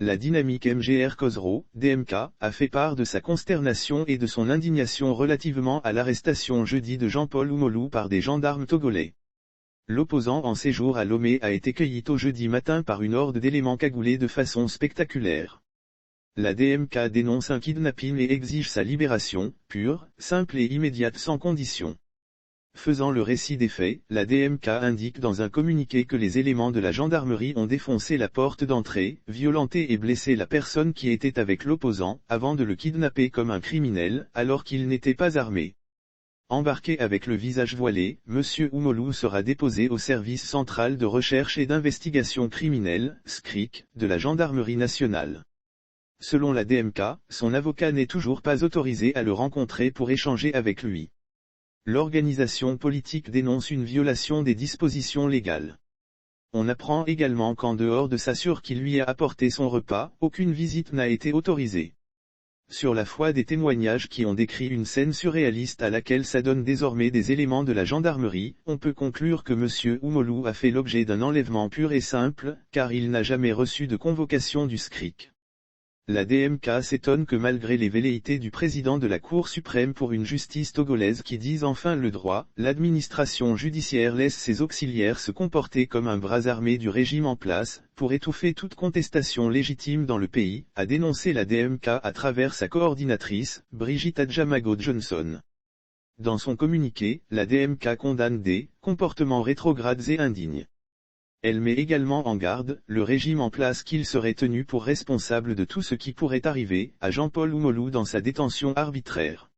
La Dynamique MGR Khosrow, DMK, a fait part de sa consternation et de son indignation relativement à l'arrestation jeudi de Jean-Paul Oumolou par des gendarmes togolais. L'opposant en séjour à Lomé a été cueilli tôt jeudi matin par une horde d'éléments cagoulés de façon spectaculaire. La DMK dénonce un kidnapping et exige sa libération, pure, simple et immédiate sans condition. Faisant le récit des faits, la DMK indique dans un communiqué que les éléments de la gendarmerie ont défoncé la porte d'entrée, violenté et blessé la personne qui était avec l'opposant, avant de le kidnapper comme un criminel, alors qu'il n'était pas armé. Embarqué avec le visage voilé, M. Oumolou sera déposé au service central de recherche et d'investigation criminelle, SCRIC, de la gendarmerie nationale. Selon la DMK, son avocat n'est toujours pas autorisé à le rencontrer pour échanger avec lui. L'organisation politique dénonce une violation des dispositions légales. On apprend également qu'en dehors de sa sœur qui lui a apporté son repas, aucune visite n'a été autorisée. Sur la foi des témoignages qui ont décrit une scène surréaliste à laquelle s'adonnent désormais des éléments de la gendarmerie, on peut conclure que M. Oumolou a fait l'objet d'un enlèvement pur et simple, car il n'a jamais reçu de convocation du SCRIC. La DMK s'étonne que malgré les velléités du président de la Cour suprême pour une justice togolaise qui dise enfin le droit, l'administration judiciaire laisse ses auxiliaires se comporter comme un bras armé du régime en place, pour étouffer toute contestation légitime dans le pays, a dénoncé la DMK à travers sa coordinatrice, Brigitte Adjamago Johnson. Dans son communiqué, la DMK condamne des comportements rétrogrades et indignes. Elle met également en garde le régime en place qu'il serait tenu pour responsable de tout ce qui pourrait arriver à Jean-Paul Oumolou dans sa détention arbitraire.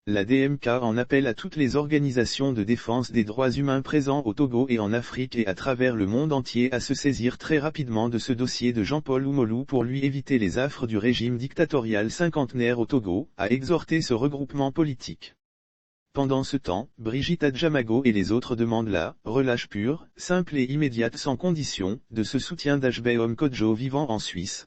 La DMK en appelle à toutes les organisations de défense des droits humains présents au Togo et en Afrique et à travers le monde entier à se saisir très rapidement de ce dossier de Jean-Paul Oumolou pour lui éviter les affres du régime dictatorial cinquantenaire au Togo, a exhorté ce regroupement politique. Pendant ce temps, Brigitte Adjamago et les autres demandent la relâche pure, simple et immédiate sans condition, de ce soutien d'Ashbehom Kodjo vivant en Suisse.